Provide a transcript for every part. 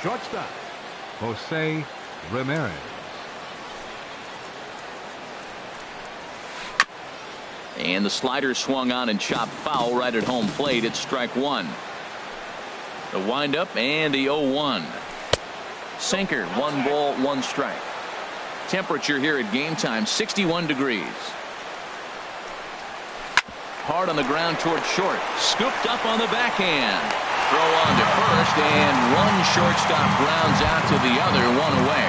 Shortstop, Jose Ramirez. And the slider swung on and chopped foul right at home plate. It's strike one. The windup and the 0-1. Sinker, 1 ball, 1 strike. Temperature here at game time, 61 degrees. Hard on the ground toward short. Scooped up on the backhand. Throw on to first, and one shortstop grounds out to the other, 1 away.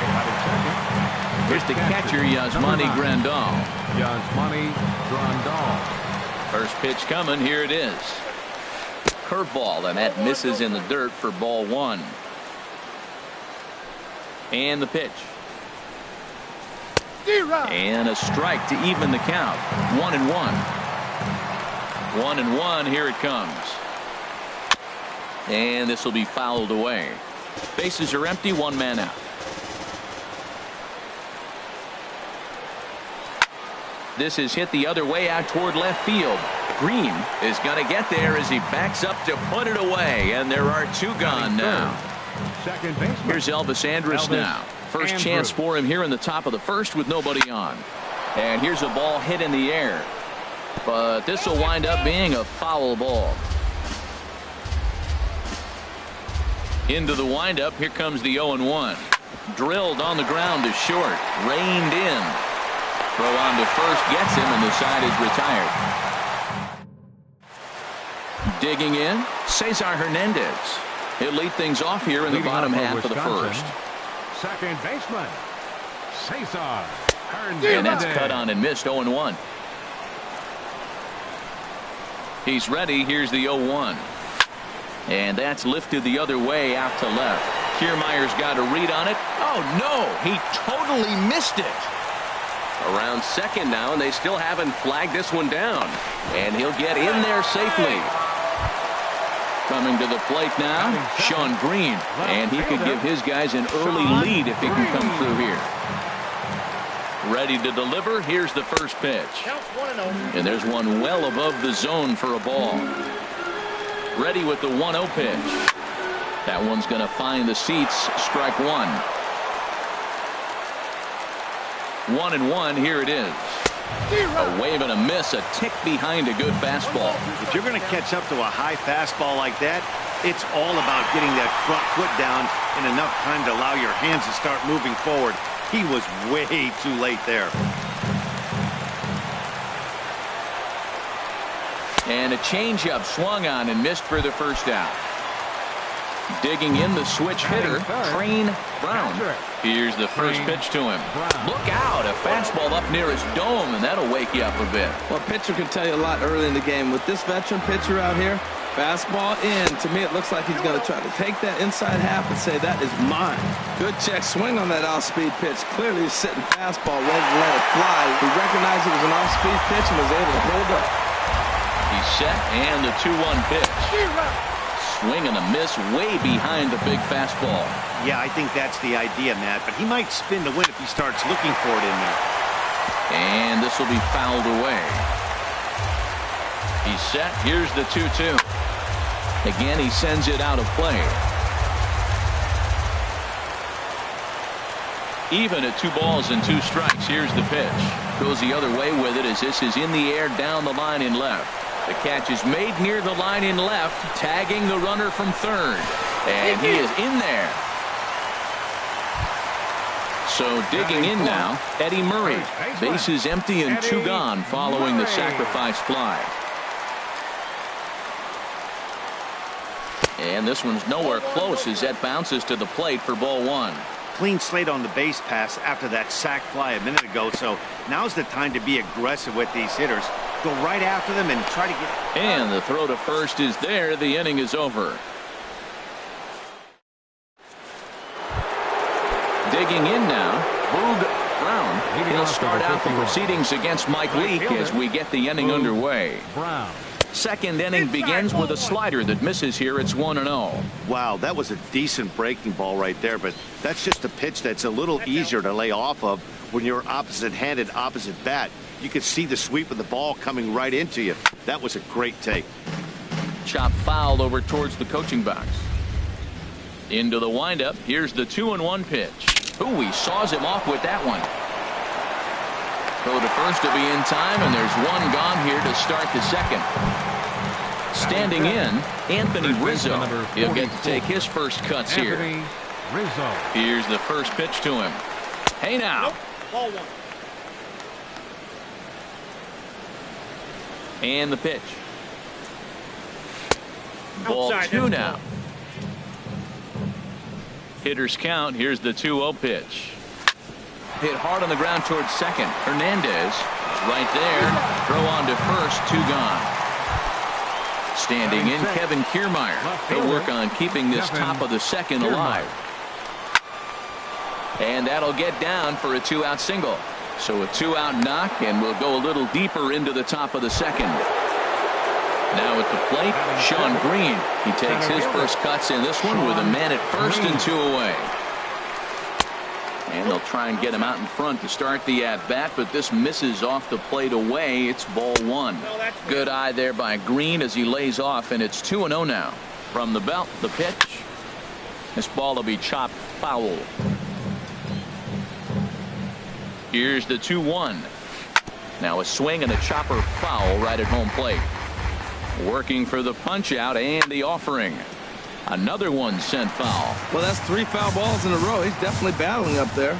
Here's the catcher, Yasmani Grandal. Yasmani Grandal. First pitch coming. Here it is. Curveball, and that misses in the dirt for ball 1. And the pitch. And a strike to even the count. 1-1. 1-1. Here it comes. And this will be fouled away. Bases are empty. 1 man out. This is hit the other way out toward left field. Green is going to get there as he backs up to put it away. And there are 2 gone now. Second baseman. Here's Elvis Andrus now. First chance for him here in the top of the first with nobody on. And here's a ball hit in the air. But this will wind up being a foul ball. Into the windup. Here comes the 0-1. Drilled on the ground to short. Reined in. Throw on to first gets him, and the side is retired. Digging in, Cesar Hernandez. He'll lead things off here in the bottom half of the first. Second baseman, Cesar Hernandez. And that's cut on and missed. 0-1. He's ready. Here's the 0-1. And that's lifted the other way out to left. Kiermaier's got a read on it. Oh, no. He totally missed it. Around second now, and they still haven't flagged this one down. And he'll get in there safely. Coming to the plate now, Sean Green. And he could give his guys an early lead if he can come through here. Ready to deliver. Here's the first pitch. And there's one well above the zone for a ball. Ready with the 1-0 pitch. That one's going to find the seats. Strike 1. 1-1. Here it is. A wave and a miss, a tick behind a good fastball. If you're going to catch up to a high fastball like that, it's all about getting that front foot down in enough time to allow your hands to start moving forward. He was way too late there. And a changeup swung on and missed for the first out. Digging in the switch hitter, Train Brown. Here's the first pitch to him. Look out, a fastball up near his dome, and that'll wake you up a bit. Well, a pitcher can tell you a lot early in the game. With this veteran pitcher out here, fastball in. To me, it looks like he's going to try to take that inside half and say, that is mine. Good check swing on that off-speed pitch. Clearly, he's sitting fastball, ready to let it fly. He recognized it was an off-speed pitch and was able to hold up. He's set, and the 2-1 pitch. Swing and a miss way behind the big fastball. Yeah, I think that's the idea, Matt, but he might spin to win if he starts looking for it in there. And this will be fouled away. He's set. Here's the 2-2. Again, he sends it out of play. Even at 2 balls and 2 strikes. Here's the pitch. Goes the other way with it as this is in the air down the line in left. The catch is made near the line in left, tagging the runner from third. And he is in there. So digging in now, Eddie Murray. Bases empty and 2 gone following the sacrifice fly. And this one's nowhere close as that bounces to the plate for ball 1. Clean slate on the base pass after that sac fly a minute ago, so now's the time to be aggressive with these hitters. Go right after them and try to get... And the throw to first is there. The inning is over. Digging in now, Boog Brown. He'll start out the proceedings against Mike Leake as we get the inning underway. Brown. Second inning begins with a slider that misses here. It's 1-0. Wow, that was a decent breaking ball right there, but that's just a pitch that's a little easier to lay off of when you're opposite-handed, opposite bat. You could see the sweep of the ball coming right into you. That was a great take. Chop foul over towards the coaching box. Into the windup. Here's the 2-1 pitch. Ooh, he saws him off with that one. Throw to first to be in time, and there's one gone here to start the second. Standing in, Anthony Rizzo. He'll get to take his first cuts here. Rizzo. Here's the first pitch to him. Hey now. Ball one. And the pitch. Ball Outside, 2 that's now. ball. Hitters count. Here's the 2-0 pitch. Hit hard on the ground towards second. Hernandez is right there. Throw on to first. 2 gone. Standing in, Kevin Kiermaier. He'll work on keeping this top of the second alive. And that'll get down for a 2-out single. So a 2-out knock, and we'll go a little deeper into the top of the second. Now at the plate, Sean Green. He takes his first cuts in this one with a man at first and 2 away. And they'll try and get him out in front to start the at-bat, but this misses off the plate away. It's ball 1. Good eye there by Green as he lays off, and it's 2-0 now. From the belt, the pitch. This ball will be chopped foul. Here's the 2-1. Now a swing and a chopper foul right at home plate. Working for the punch out and the offering. Another one sent foul. Well, that's 3 foul balls in a row. He's definitely battling up there.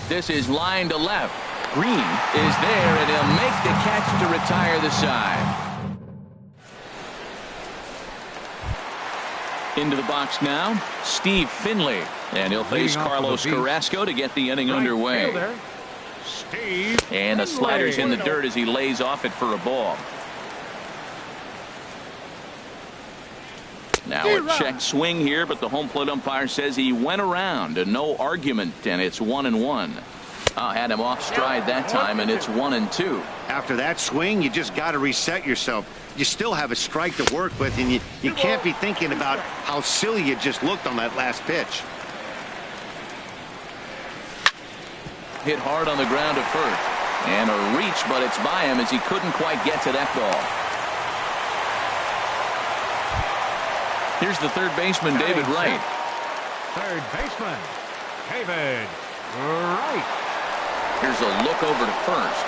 This is line to left. Green is there, and he'll make the catch to retire the side. Into the box now, Steve Finley. And he'll face Carlos Carrasco to get the inning underway. Steve And the slider's in the dirt as he lays off it for a ball. Now a check swing here, but the home plate umpire says he went around and no argument, and it's 1-1. Had him off stride that time, and it's 1-2. After that swing, you just got to reset yourself. You still have a strike to work with, and you can't be thinking about how silly you just looked on that last pitch. Hit hard on the ground at first. And a reach, but it's by him as he couldn't quite get to that ball. Here's the third baseman, David Wright. Third baseman, David Wright. Here's a look over to first.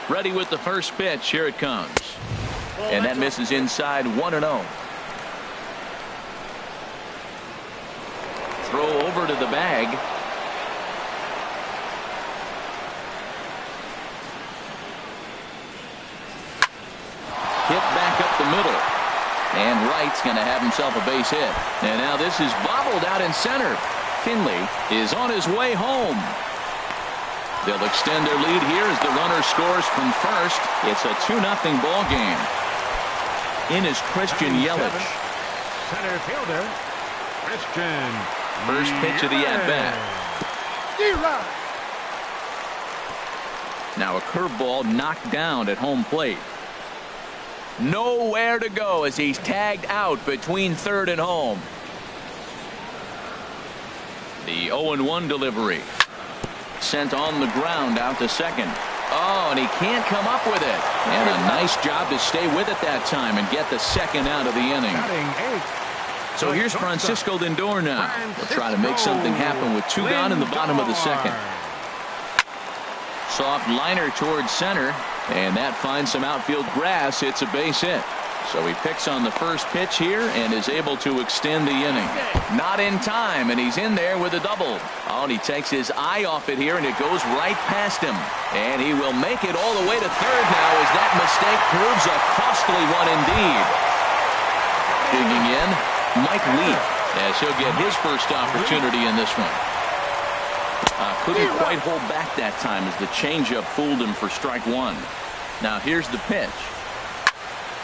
Ready with the first pitch. Here it comes. And that misses inside. 1-0. Throw over to the bag. Hit back up the middle. And Wright's going to have himself a base hit. And now this is bobbled out in center. Finley is on his way home. They'll extend their lead here as the runner scores from first. It's a 2-0 ball game. In is Christian Yelich. Center fielder, Christian. First pitch of the at-bat. Now a curveball knocked down at home plate. Nowhere to go as he's tagged out between third and home. The 0-1 delivery. Sent on the ground out to second. Oh, and he can't come up with it. And a nice job to stay with it that time and get the second out of the inning. So here's Francisco Lindor now. He'll try to make something happen with 2 gone in the bottom of the second. Soft liner towards center, and that finds some outfield grass. It's a base hit. So he picks on the first pitch here and is able to extend the inning. Not in time, and he's in there with a double. Oh, and he takes his eye off it here, and it goes right past him. And he will make it all the way to third now as that mistake proves a costly one indeed. Digging in, Mike Lee, as he'll get his first opportunity in this one. Couldn't quite hold back that time as the changeup fooled him for strike 1. Now here's the pitch.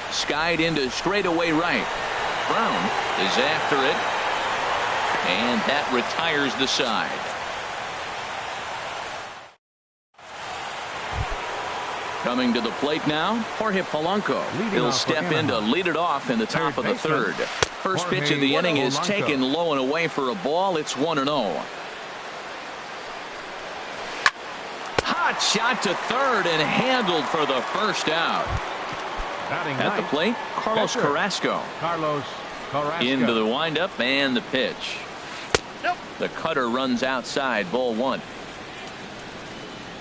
Skied into straightaway right. Brown is after it, and that retires the side. Coming to the plate now, Jorge Polanco. He'll step in to lead it off in the top of the third. First pitch of the inning is taken low and away for a ball. It's 1-0. Hot shot to third and handled for the first out. Batting At the ninth, plate, Carlos pitcher, Carrasco. Carlos Carrasco. Into the windup and the pitch. The cutter runs outside, ball one.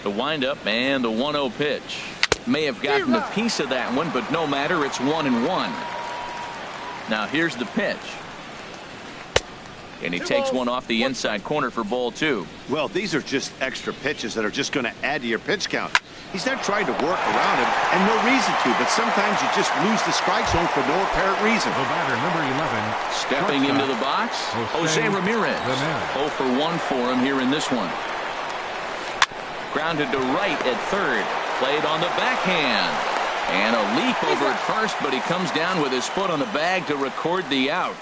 The windup and the 1-0 pitch. May have gotten a piece of that one, but no matter, it's 1-1. Now here's the pitch. And he takes one off the inside corner for ball two. Well, these are just extra pitches that are just going to add to your pitch count. He's not trying to work around him, and no reason to, but sometimes you just lose the strike zone for no apparent reason. The batter, number 11. Stepping into the box, Jose Ramirez. 0 for 1 for him here in this one. Grounded to right at third. Played on the backhand. And a leap over at first, but he comes down with his foot on the bag to record the out.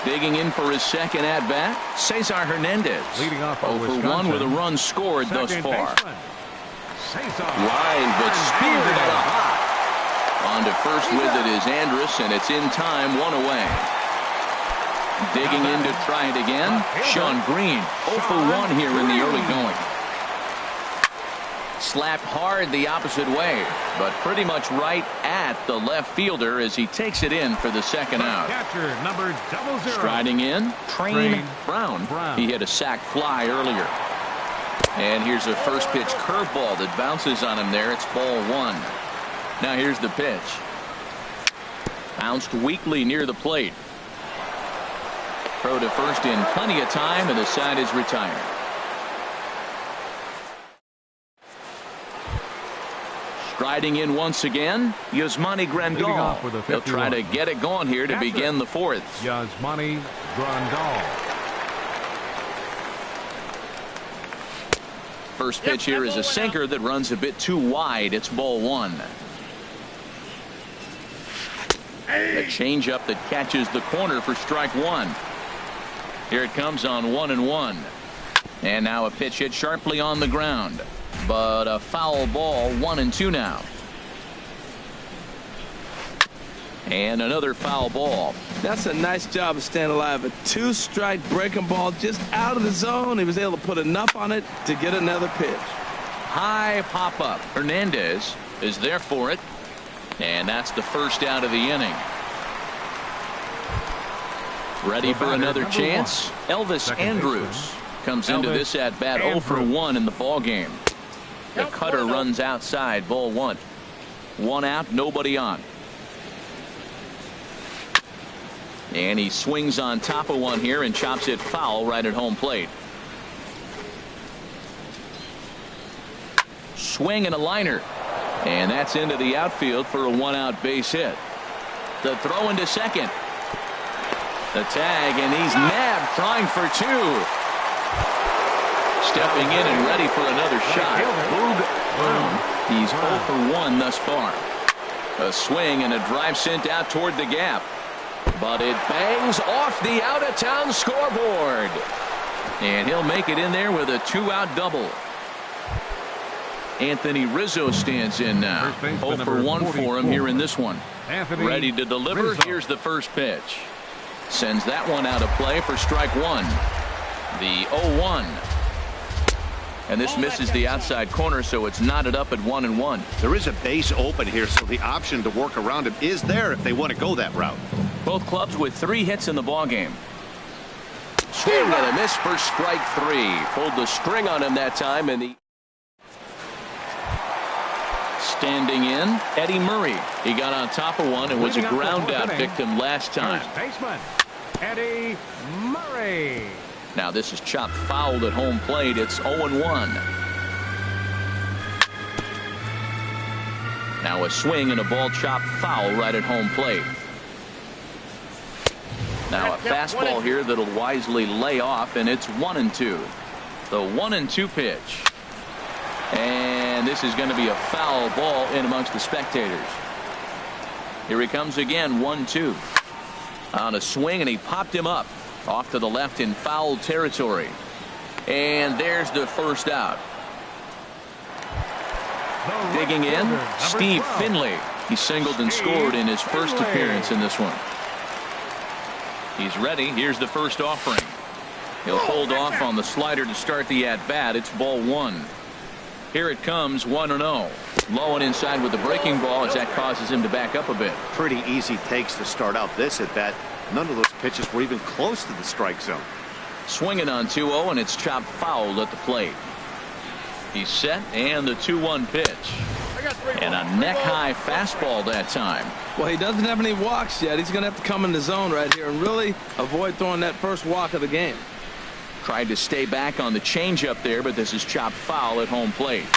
Digging in for his second at-bat, Cesar Hernandez. Leading off for 0 for 1 with a run scored thus far. Line, but speared at a hop. On to first with it is Andrus, and it's in time, 1 away. Digging in to try it again, Sean Green. 0 for 1 here in the early going. Slapped hard the opposite way, but pretty much right at the left fielder as he takes it in for the second out. Catcher, number 00. Striding in, Train Brown. He hit a sac fly earlier. And here's a first pitch curveball that bounces on him there. It's ball one. Now here's the pitch. Bounced weakly near the plate. Throw to first in plenty of time, and the side is retired. Striding in once again, Yasmani Grandal. He'll try to get it going here to begin the fourth. Yasmani Grandal. First pitch here is a sinker that runs a bit too wide. It's ball one. A changeup that catches the corner for strike one. Here it comes on 1-1. And now a pitch hit sharply on the ground. But a foul ball, 1-2 now. And another foul ball. That's a nice job of staying alive. A two-strike breaking ball just out of the zone. He was able to put enough on it to get another pitch. High pop-up. Hernandez is there for it. And that's the first out of the inning. Ready for another chance? Elvis Andrus comes into this at-bat 0 for 1 in the ballgame. The cutter runs outside, ball one. One out, nobody on. And he swings on top of one here and chops it foul right at home plate. Swing and a liner. And that's into the outfield for a one-out base hit. The throw into second. The tag, and he's nabbed, trying for two. Stepping in and ready for another shot. Boog Brown. He's 0 for 1 thus far. A swing and a drive sent out toward the gap. But it bangs off the out-of-town scoreboard. And he'll make it in there with a two-out double. Anthony Rizzo stands in now. 0 for 1 for him here in this one. Ready to deliver. Here's the first pitch. Sends that one out of play for strike one. The 0-1. And this misses the outside corner, so it's knotted up at 1-1. There is a base open here, so the option to work around him is there if they want to go that route. Both clubs with 3 hits in the ballgame. Swing and a miss for strike 3. Pulled the string on him that time, and the standing in, Eddie Murray. He got on top of one and was a ground out victim last time. First baseman, Eddie Murray. Now this is chopped fouled at home plate. It's 0-1. Now a swing and a ball chopped foul right at home plate. Now a fastball here that'll wisely lay off, and it's 1-2. The 1-2 pitch. And this is going to be a foul ball in amongst the spectators. Here he comes again, 1-2. On a swing, and he popped him up. Off to the left in foul territory. And there's the first out. Digging in, Steve Finley. He singled and scored in his first appearance in this one. He's ready. Here's the first offering. He'll hold off on the slider to start the at-bat. It's ball one. Here it comes, 1-0. Low and inside with the breaking ball as that causes him to back up a bit. Pretty easy takes to start out this at bat. None of those pitches were even close to the strike zone. Swinging on 2-0, and it's chopped foul at the plate. He's set, and the 2-1 pitch. And a neck-high fastball that time. Well, he doesn't have any walks yet. He's going to have to come in the zone right here and really avoid throwing that first walk of the game. Tried to stay back on the changeup there, but this is chopped foul at home plate.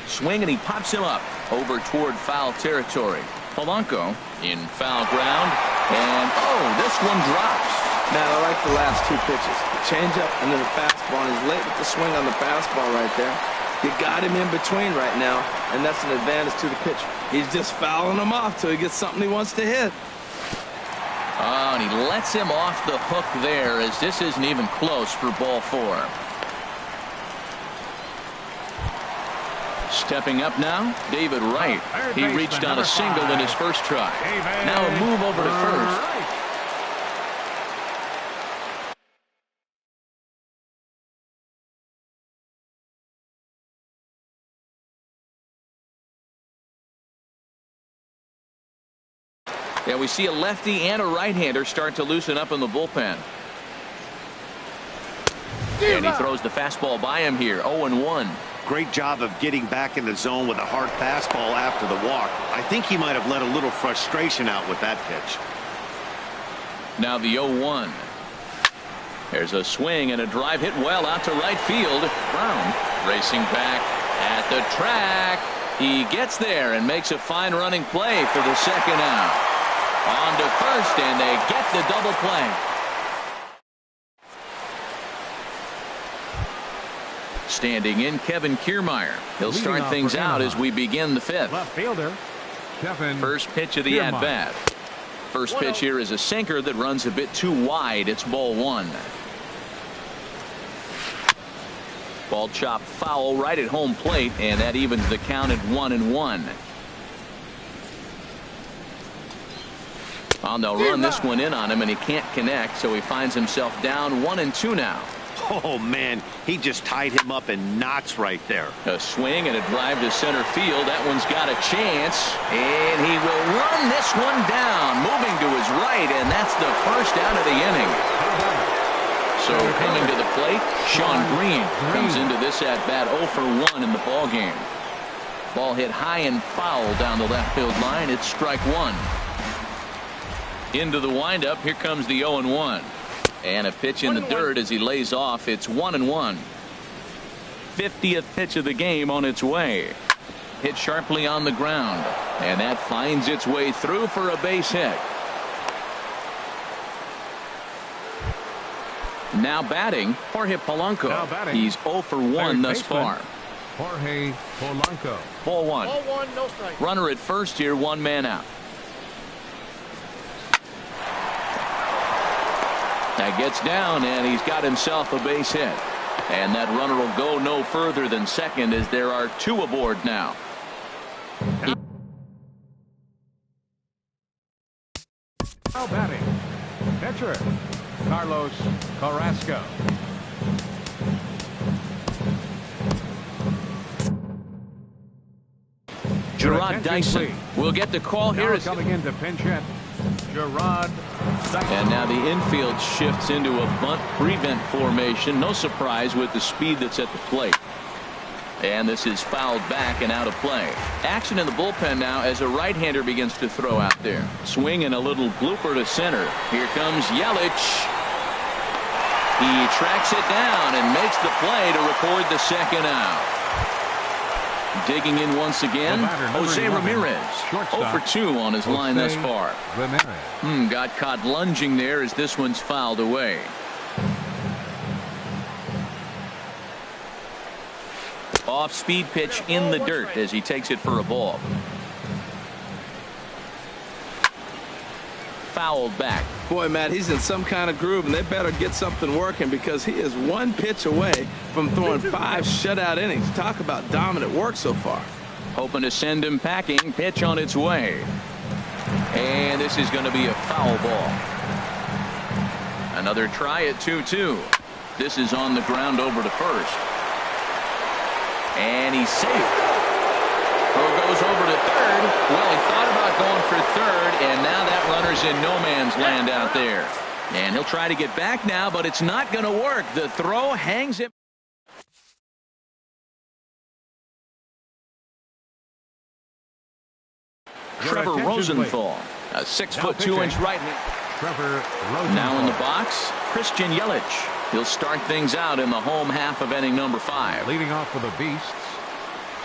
Swing, and he pops him up over toward foul territory. Polanco in foul ground, and this one drops. Man, I like the last two pitches. The changeup and then the fastball. And he's late with the swing on the fastball right there. You got him in between right now, and that's an advantage to the pitcher. He's just fouling him off till he gets something he wants to hit. Oh, and he lets him off the hook there as this isn't even close for ball 4. Stepping up now, David Wright. He reached on a single in his first try. Now a move over to first. Yeah, we see a lefty and a right-hander start to loosen up in the bullpen. And he throws the fastball by him here, 0-1. Great job of getting back in the zone with a hard fastball after the walk. I think he might have let a little frustration out with that pitch. Now the 0-1. There's a swing and a drive hit well out to right field. Brown racing back at the track. He gets there and makes a fine running play for the second out. On to first, and they get the double play. Standing in, Kevin Kiermaier. He'll start things out as we begin the 5th. Left fielder, Kevin. First pitch of the at-bat. First pitch here is a sinker that runs a bit too wide. It's ball 1. Ball chopped foul right at home plate, and that evens the count at 1-1. They'll run this one in on him, and he can't connect, so he finds himself down 1-2 now. Oh, man, he just tied him up in knots right there. A swing and a drive to center field. That one's got a chance, and he will run this one down, moving to his right, and that's the first out of the inning. So coming to the plate, Sean Green comes into this at-bat 0 for 1 in the ballgame. Ball hit high and foul down the left field line. It's strike 1. Into the windup, here comes the 0-1. And a pitch in the dirt as he lays off. It's 1-1. 50th pitch of the game on its way. Hit sharply on the ground, and that finds its way through for a base hit. Now batting, Jorge Polanco. He's 0 for 1 thus far. Jorge Polanco. Ball 1. Ball 1, no strike. Runner at first here, 1 man out. That gets down, and he's got himself a base hit. And that runner will go no further than second as there are 2 aboard now. Now batting, pitcher, Carlos Carrasco. Gerard Dyson will get the call here. Now coming in to pinch hit, Gerard Dyson. And now the infield shifts into a bunt prevent formation. No surprise with the speed that's at the plate. And this is fouled back and out of play. Action in the bullpen now as a right-hander begins to throw out there. Swing and a little blooper to center. Here comes Yelich. He tracks it down and makes the play to record the second out. Digging in once again, Jose Ramirez. 0 for 2 on his line thus far. Got caught lunging there as this one's fouled away. Off-speed pitch in the dirt as he takes it for a ball. Fouled back. Boy, Matt, he's in some kind of groove, and they better get something working because he is 1 pitch away from throwing 5 shutout innings. Talk about dominant work so far. Hoping to send him packing. Pitch on its way. And this is going to be a foul ball. Another try at 2-2. This is on the ground over to first. And he's safe. Throw goes third. Well, he thought about going for third, and now that runner's in no man's land out there. And he'll try to get back now, but it's not going to work. The throw hangs him. Trevor Rosenthal, a 6'2" right. Trevor Rosenthal. Now in the box, Christian Yelich. He'll start things out in the home half of inning number 5. Leading off for the Beasts,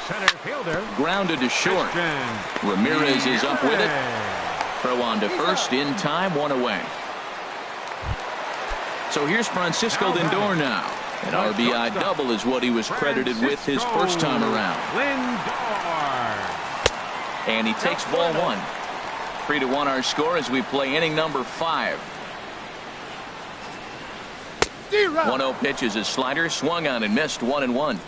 center fielder. Grounded to short. Christian Ramirez is up with it. Yelich. Throw on to first in time, 1 away. So here's Francisco Lindor now. An RBI double is what he was credited with his first time around. Lindor. And he takes ball 1. 3-1 our score as we play inning number 5. 1-0 pitch is a slider, swung on and missed, 1-1.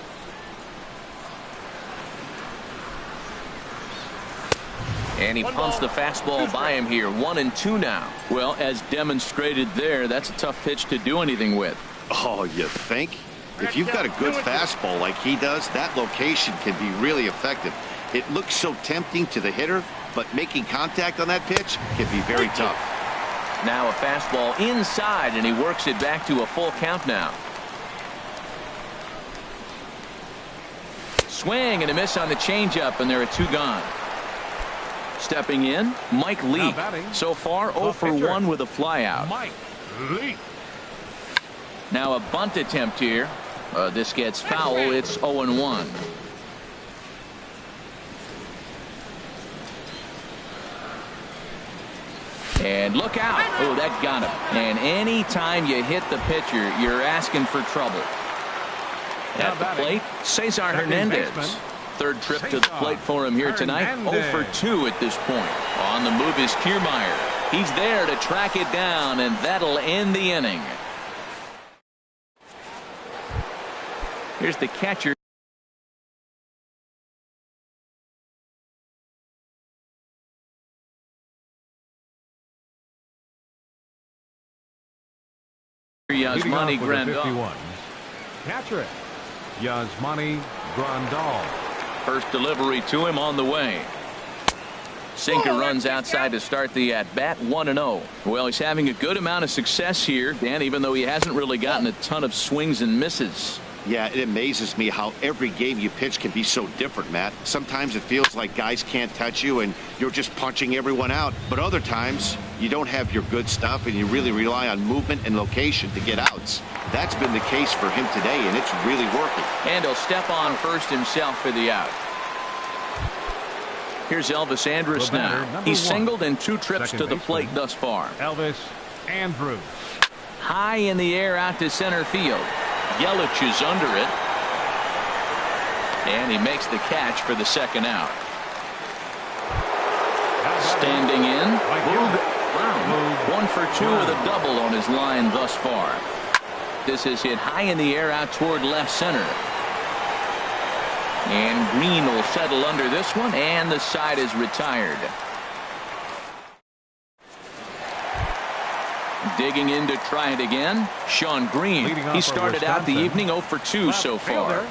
And he pumps the fastball by him here, 1-2 now. Well, as demonstrated there, that's a tough pitch to do anything with. Oh, you think? If you've got a good fastball like he does, that location can be really effective. It looks so tempting to the hitter, but making contact on that pitch can be very tough. Now a fastball inside, and he works it back to a full count now. Swing and a miss on the changeup, and there are 2 gone. Stepping in, Mike Lee. So far 0 for 1 with a flyout. Mike Lee. Now a bunt attempt here. This gets foul. It's 0-1. And look out. Oh, that got him. And any time you hit the pitcher, you're asking for trouble. At the plate, Cesar Hernandez. Third trip to the plate for him here tonight. 0 for 2 at this point. On the move is Kiermaier. He's there to track it down, and that'll end the inning. Here's the catcher. Yasmani Grandal. Catcher it, Yasmani Grandal. First delivery to him on the way. Sinker runs outside to start the at-bat, 1-0. Well, he's having a good amount of success here, Dan, even though he hasn't really gotten a ton of swings and misses. Yeah, it amazes me how every game you pitch can be so different, Matt. Sometimes it feels like guys can't touch you and you're just punching everyone out. But other times, you don't have your good stuff and you really rely on movement and location to get outs. That's been the case for him today, and it's really working. And he'll step on first himself for the out. Here's Elvis Andrus now. He's singled in 2 trips to the plate thus far. Elvis Andrus. High in the air out to center field. Yelich is under it. And he makes the catch for the second out. Standing in, Brown. 1 for 2 with a double on his line thus far. This is hit high in the air out toward left center. And Green will settle under this one, and the side is retired. Digging in to try it again, Sean Green. He started out the evening 0 for 2 so far.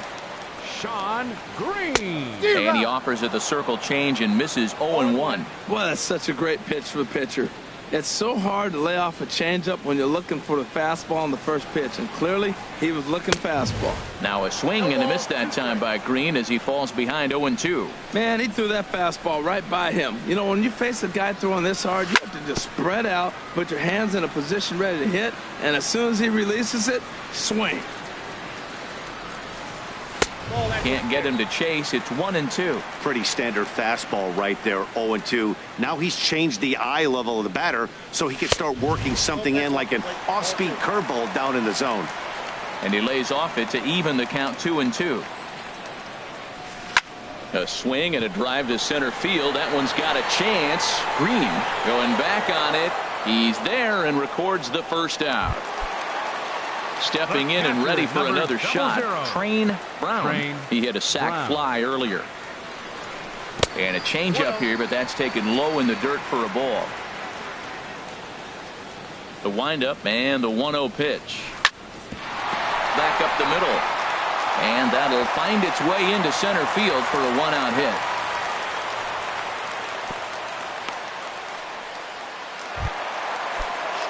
Sean Green. And he offers at the circle change and misses 0-1. Well, that's such a great pitch for the pitcher. It's so hard to lay off a changeup when you're looking for the fastball on the first pitch, and clearly he was looking fastball. Now a swing and a miss that time by Green as he falls behind 0-2. Man, he threw that fastball right by him. You know, when you face a guy throwing this hard, you have to just spread out, put your hands in a position ready to hit, and as soon as he releases it, swing. Can't get him to chase. It's 1-2. Pretty standard fastball right there, 0-2. Now he's changed the eye level of the batter so he can start working something in like an off-speed curveball down in the zone. And he lays off it to even the count 2-2. A swing and a drive to center field. That one's got a chance. Green going back on it. He's there and records the first out. Stepping in and ready for another shot. Train Brown. He hit a sac fly earlier. And a changeup here, but that's taken low in the dirt for a ball. The windup and the 1-0 pitch. Back up the middle. And that'll find its way into center field for a 1-out hit.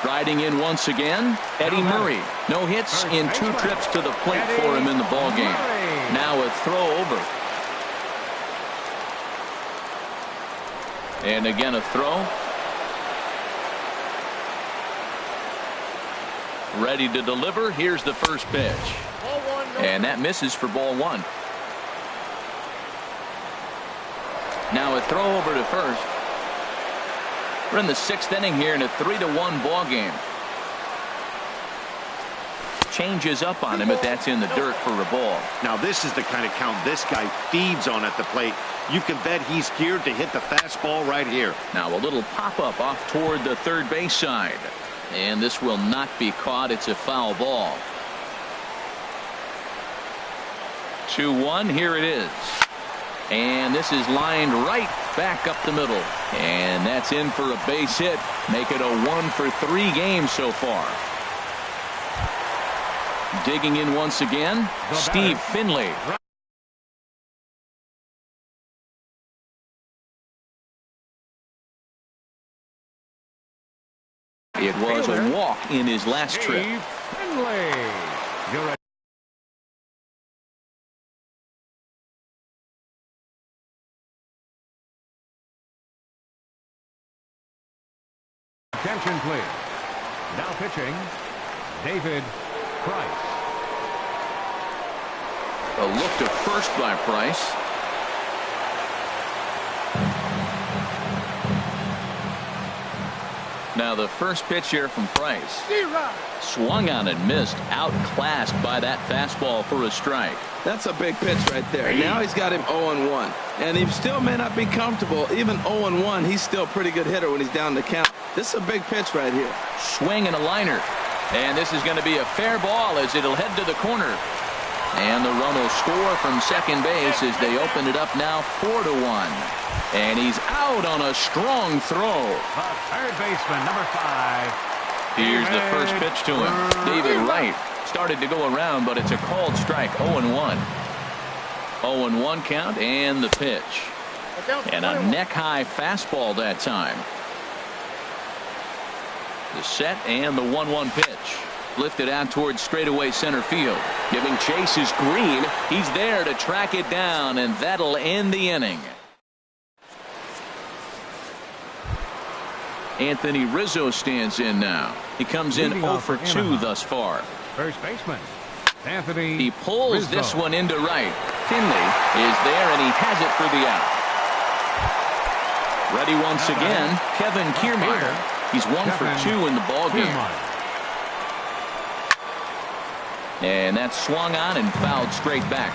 Riding in once again, Eddie Murray. No hits in 2 trips to the plate for him in the ballgame. Now a throw over. And again a throw. Ready to deliver. Here's the first pitch. And that misses for ball 1. Now a throw over to first. We're in the 6th inning here in a 3-1 ball game. Changes up on him, but that's in the dirt for a ball. Now this is the kind of count this guy feeds on at the plate. You can bet he's geared to hit the fastball right here. Now a little pop-up off toward the third base side. And this will not be caught. It's a foul ball. 2-1. Here it is. And this is lined right back up the middle. And that's in for a base hit. Make it a 1 for 3 game so far. Digging in once again, Steve Finley. It was a walk in his last trip. Attention, please. Now pitching, David Price. A look to first by Price. Now the first pitch here from Price. Swung on and missed. Outclassed by that fastball for a strike. That's a big pitch right there. Now he's got him 0-1. And he still may not be comfortable. Even 0-1, he's still a pretty good hitter when he's down the count. This is a big pitch right here. Swing and a liner. And this is going to be a fair ball as it'll head to the corner. And the run will score from second base as they open it up now 4-1. And he's out on a strong throw. Third baseman, number 5. Here's the first pitch to him. David Wright started to go around, but it's a called strike. 0-1. 0-1 count and the pitch. And a neck-high fastball that time. The set and the 1-1 pitch. Lifted out towards straightaway center field. Giving chase is Green. He's there to track it down, and that'll end the inning. Anthony Rizzo stands in now. He comes in 0 for 2 thus far. First baseman, Anthony. He pulls Rizzo. this one into right. Finley is there, and he has it for the out. Ready once again, Kevin Kiermaier. He's 1 for 2 in the ballgame. And that's swung on and fouled straight back.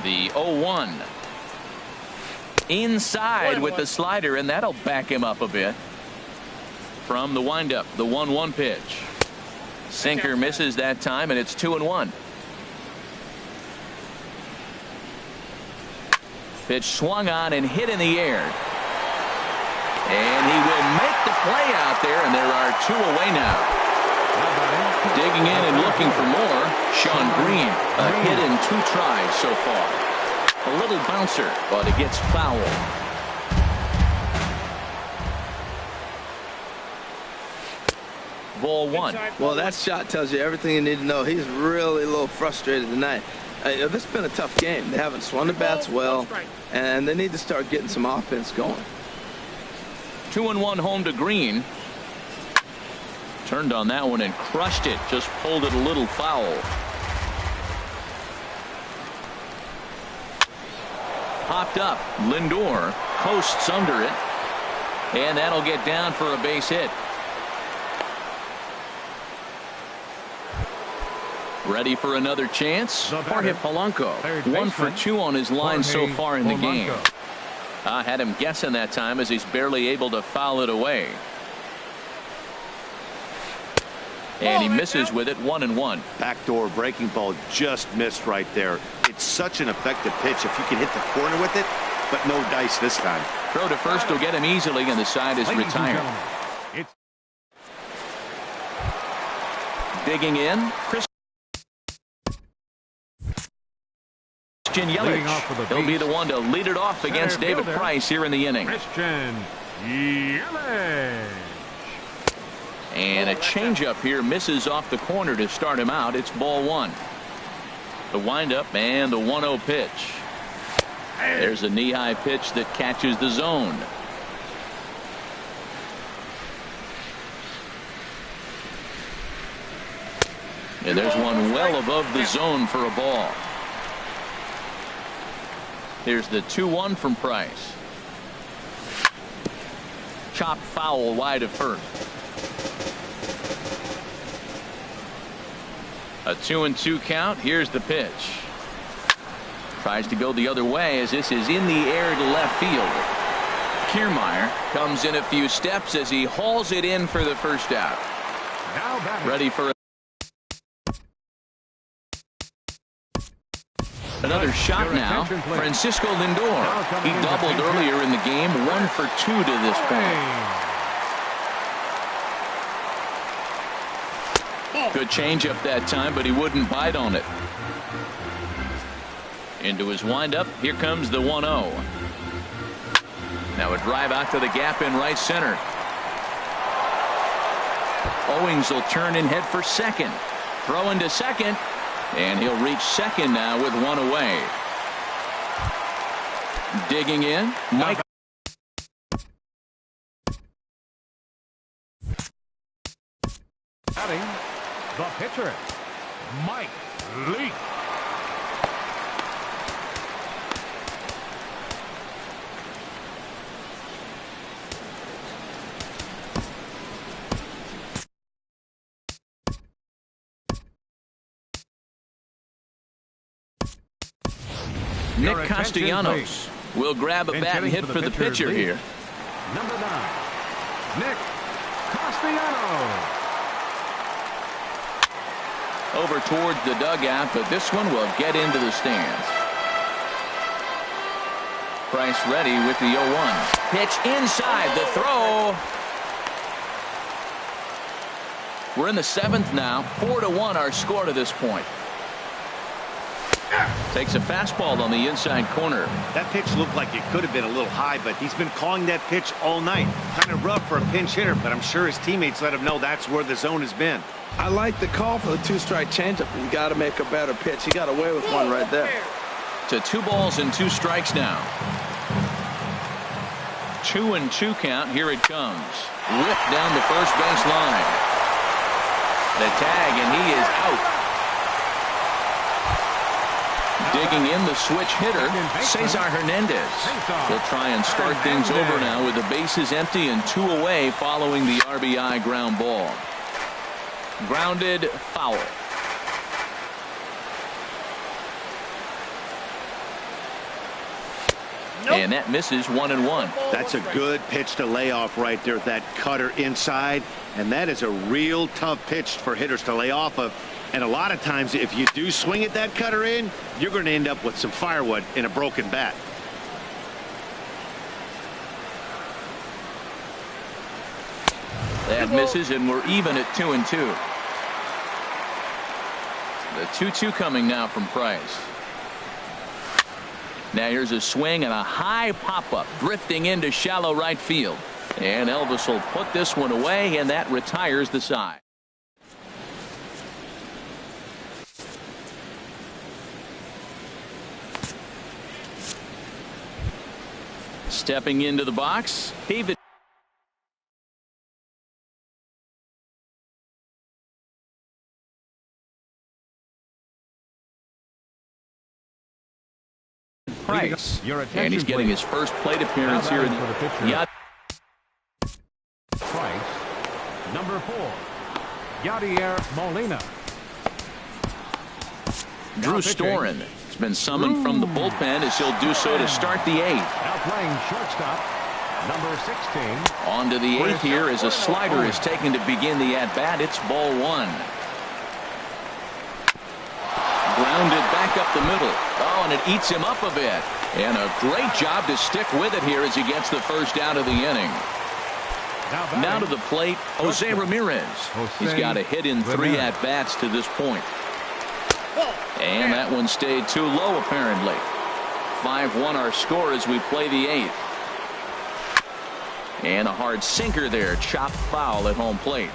The 0-1. Inside with the slider, and that'll back him up a bit. From the windup, the 1-1 pitch. Sinker misses that time, and it's 2-1. Pitch swung on and hit in the air. And he will make the play out there, and there are 2 away now. Digging in and looking for more, Sean Green. A hit in 2 tries so far. A little bouncer, but it gets foul. Ball 1. Well, that shot tells you everything you need to know. He's really a little frustrated tonight. This has been a tough game. They haven't swung the bats well, and they need to start getting some offense going. 2-1 home to Green. Turned on that one and crushed it. Just pulled it a little foul. Popped up. Lindor posts under it. And that'll get down for a base hit. Ready for another chance? Jorge Polanco. 1 for 2 on his line so far in the game. I had him guessing that time as he's barely able to foul it away. And he misses with it. 1-1. Backdoor breaking ball just missed right there. It's such an effective pitch if you can hit the corner with it, but no dice this time. Throw to first will get him easily, and the side is retired. Digging in, Christian Yelich. He'll be the one to lead it off against David Price here in the inning. Christian Yelich. And a changeup here misses off the corner to start him out. It's ball one. The windup and the 1-0 pitch. There's a knee-high pitch that catches the zone. And there's one well above the zone for a ball. Here's the 2-1 from Price. Chopped foul wide of first. A 2-2 count. Here's the pitch. Tries to go the other way as this is in the air to left field. Kiermaier comes in a few steps as he hauls it in for the first out. Ready for another shot now. Francisco Lindor. He doubled earlier in the game. 1 for 2 to this point. Good changeup that time, but he wouldn't bite on it. Into his windup. Here comes the 1-0. Now a drive out to the gap in right center. Owings will turn and head for second. Throw into second. And he'll reach second now with one away. Digging in. Mike. Batting, the pitcher, Mike Leake. Nick Castellanos will grab a bat and hit for the pitcher here. Number 9, Nick Castellanos. Over towards the dugout, but this one will get into the stands. Price ready with the 0-1. Pitch inside the throw. We're in the 7th now. 4-1 our score to this point. Takes a fastball on the inside corner. That pitch looked like it could have been a little high, but he's been calling that pitch all night. Kind of rough for a pinch hitter, but I'm sure his teammates let him know that's where the zone has been. I like the call for the 2-strike changeup. You got to make a better pitch. He got away with one right there. To 2 balls and 2 strikes now. 2-2 count. Here it comes. Whipped down the first base line. The tag, and he is out. Digging in the switch hitter, Cesar Hernandez. He'll try and start things over now with the bases empty and 2 away following the RBI ground ball. Grounded foul. And that misses 1-1. That's a good pitch to lay off right there. That cutter inside. And that is a real tough pitch for hitters to lay off of. And a lot of times if you do swing at that cutter in, you're going to end up with some firewood in a broken bat. That misses, and we're even at 2-2. The 2-2 coming now from Price. Now here's a swing and a high pop-up drifting into shallow right field. And Elvis will put this one away, and that retires the side. Stepping into the box, David Price, and he's getting his first plate appearance here in the pitcher. Price, number 4, Yadier Molina. Drew Storen has been summoned from the bullpen as he'll do so to start the 8th. Now playing shortstop, number 16. On to the 8th here as a slider is taken to begin the at-bat. It's ball 1. Grounded back up the middle. Oh, and it eats him up a bit. And a great job to stick with it here as he gets the first out of the inning. Now to the plate, Jose Ramirez. He's got a hit in 3 at-bats to this point. And that one stayed too low, apparently. 5-1 our score as we play the 8th. And a hard sinker there, chopped foul at home plate.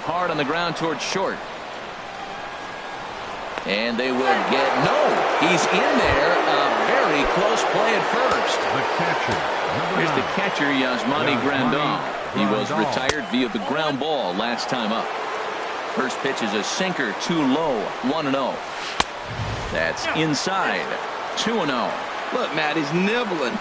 hard on the ground towards short. And they will get no. He's in there. A very close play at first. The catcher. Here's the catcher, Yasmani Grandal. He was retired via the ground ball last time up. First pitch is a sinker, too low, 1-0. That's inside, 2-0. Look, Matt, he's nibbling.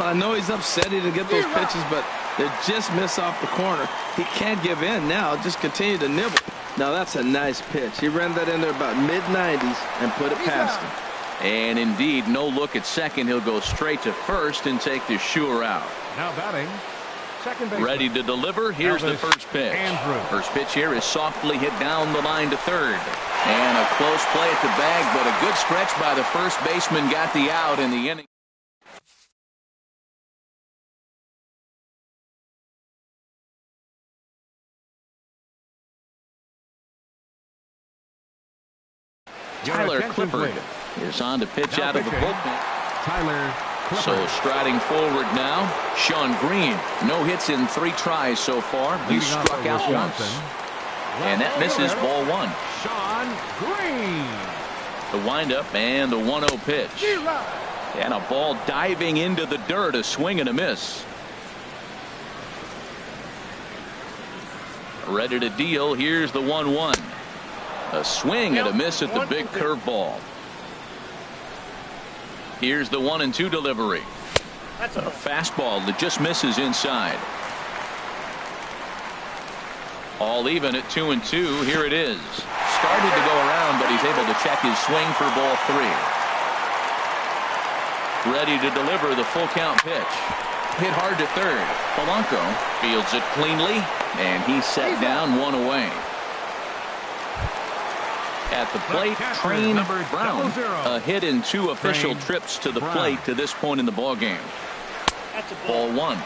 I know he's upset he didn't get those pitches, but they just miss off the corner. He can't give in now. Just continue to nibble. Now, that's a nice pitch. He ran that in there about mid-90s and put it past him. And indeed, no look at second. He'll go straight to first and take the sure out. Now batting, second base. Ready to deliver. Here's the first pitch. Andrew. First pitch here is softly hit down the line to third. And a close play at the bag, but a good stretch by the first baseman got the out in the inning. Tyler Clifford is on to pitch out of the bullpen. Tyler Clifford. So striding forward now, Sean Green. No hits in 3 tries so far. He struck out once. And that misses ball 1. Sean Green. The windup and the 1-0 pitch. And a ball diving into the dirt, a swing and a miss. Ready to deal. Here's the 1-1. A swing and a miss at the big curveball. Here's the 1-2 delivery. That's a fastball that just misses inside. All even at 2-2. Here it is. Started to go around, but he's able to check his swing for ball 3. Ready to deliver the full count pitch. Hit hard to third. Polanco fields it cleanly, and he's set down 1 away. At the plate, Train Brown. A hit in 2 official trips to the plate to this point in the ball game. Ball 1.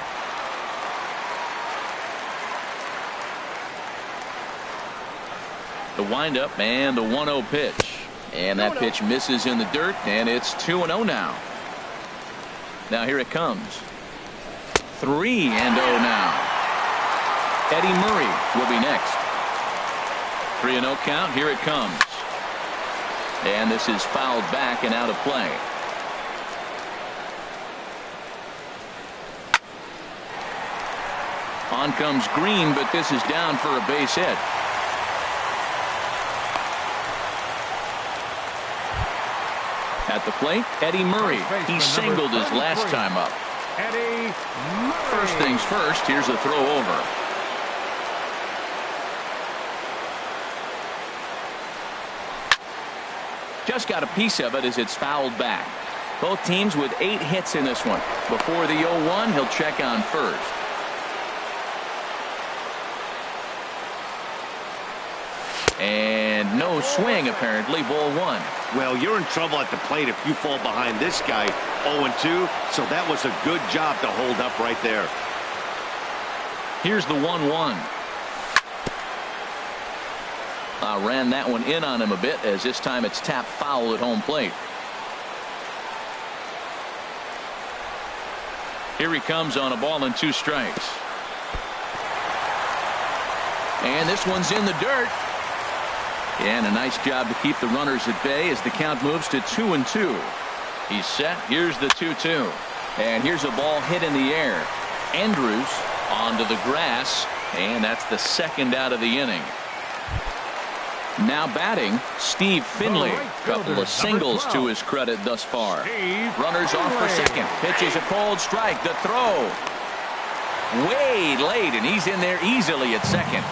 The windup and the 1-0 pitch. And that pitch misses in the dirt, and it's 2-0 now. Now here it comes. 3-0 now. Eddie Murray will be next. 3-0 count. Here it comes. And this is fouled back and out of play. On comes Green, but this is down for a base hit. At the plate, Eddie Murray. He singled his last time up. Eddie Murray. First things first, here's a throw over. Just got a piece of it as it's fouled back. Both teams with 8 hits in this one. Before the 0-1, he'll check on first. And no swing, apparently, ball 1. Well, you're in trouble at the plate if you fall behind this guy 0-2, so that was a good job to hold up right there. Here's the 1-1. Ran that one in on him a bit, as this time it's tapped foul at home plate. Here he comes on a ball and 2 strikes. And this one's in the dirt. And a nice job to keep the runners at bay as the count moves to 2-2. He's set. Here's the 2-2. And here's a ball hit in the air. Andrews onto the grass, and that's the second out of the inning. Now batting, Steve Finley. Couple of singles to his credit thus far. Runners off for second. Pitches a cold strike. The throw. Way late, and he's in there easily at second.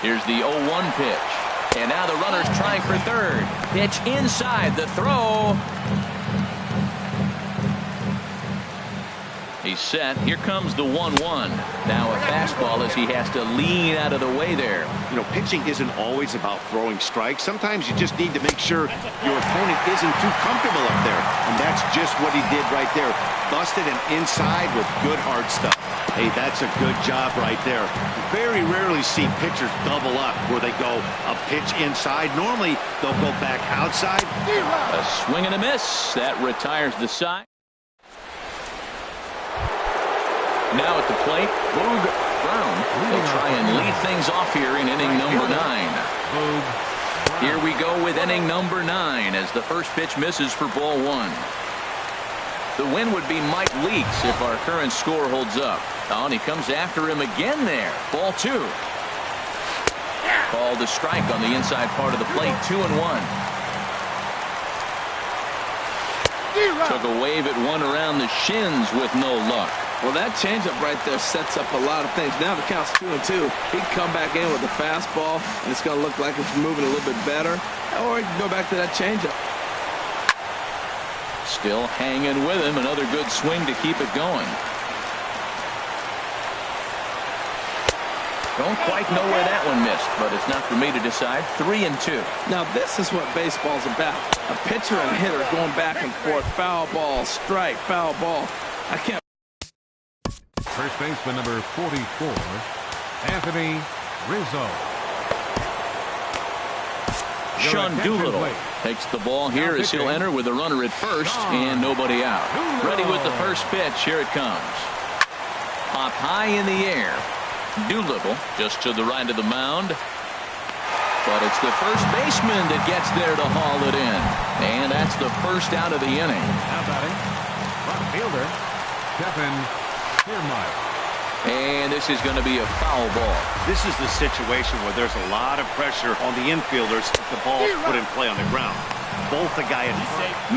Here's the 0-1 pitch. And now the runner's trying for third. Pitch inside. The throw. He's set. Here comes the 1-1. Now a fastball as he has to lean out of the way there. You know, pitching isn't always about throwing strikes. Sometimes you just need to make sure your opponent isn't too comfortable up there. And that's just what he did right there. Busted him inside with good hard stuff. Hey, that's a good job right there. Very rarely see pitchers double up where they go a pitch inside. Normally, they'll go back outside. A swing and a miss. That retires the side. Now at the plate, Boog ground. They'll try and lead things off here in inning number 9. Here we go with inning number 9 as the first pitch misses for ball 1. The win would be Mike Leaks if our current score holds up. Oh, and he comes after him again there. Ball 2. Called a strike on the inside part of the plate. 2-1. Took a wave at one around the shins with no luck. Well, that changeup right there sets up a lot of things. Now the count's 2-2. He can come back in with a fastball, and it's going to look like it's moving a little bit better. Or he can go back to that changeup. Still hanging with him. Another good swing to keep it going. Don't quite know where that one missed, but it's not for me to decide. 3-2. Now this is what baseball's about. A pitcher and hitter going back and forth. Foul ball, strike, foul ball. I can't. First baseman number 44, Anthony Rizzo. Sean Doolittle takes the ball here as he'll enter with a runner at first and nobody out. Ready with the first pitch. Here it comes. Popped high in the air. Doolittle just to the right of the mound. But it's the first baseman that gets there to haul it in. And that's the first out of the inning. Now batting, front fielder, Kevin Kiermaier. And this is going to be a foul ball. This is the situation where there's a lot of pressure on the infielders if the ball's put in play on the ground. Both the guy and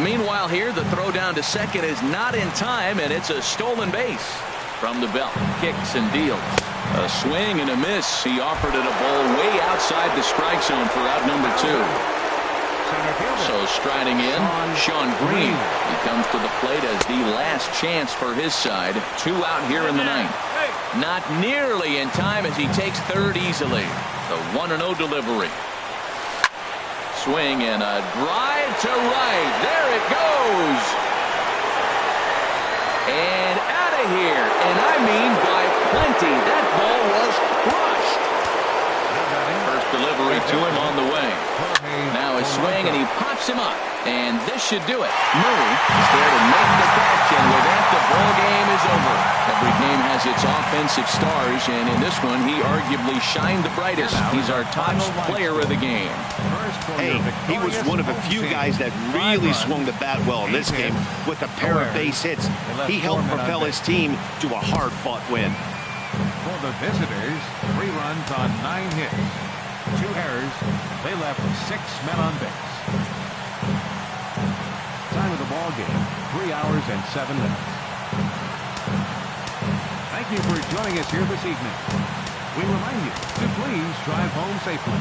Meanwhile here, the throw down to second is not in time, and it's a stolen base. From the belt, kicks and deals. A swing and a miss. He offered it a ball way outside the strike zone for out number 2. So striding in, Sean Green. He comes to the plate as the last chance for his side. 2 out here in the 9th. Not nearly in time as he takes third easily. The 1-0 delivery. Swing and a drive to right. There it goes. And out of here. And I mean by plenty. That ball was crushed. First delivery to him on the way. Now a swing and he pops him up. And this should do it. Murray is there to make the catch, and with that the ball game is over. Every game has its offensive stars, and in this one he arguably shined the brightest. He's our top player of the game. Hey, he was one of a few guys that really swung the bat well in this game with a pair of base hits. He helped propel his team to a hard-fought win. For the visitors, 3 runs on 9 hits. 2 errors. They left 6 men on base. Time of the ball game, 3 hours and 7 minutes. Thank you for joining us here this evening. We remind you to please drive home safely.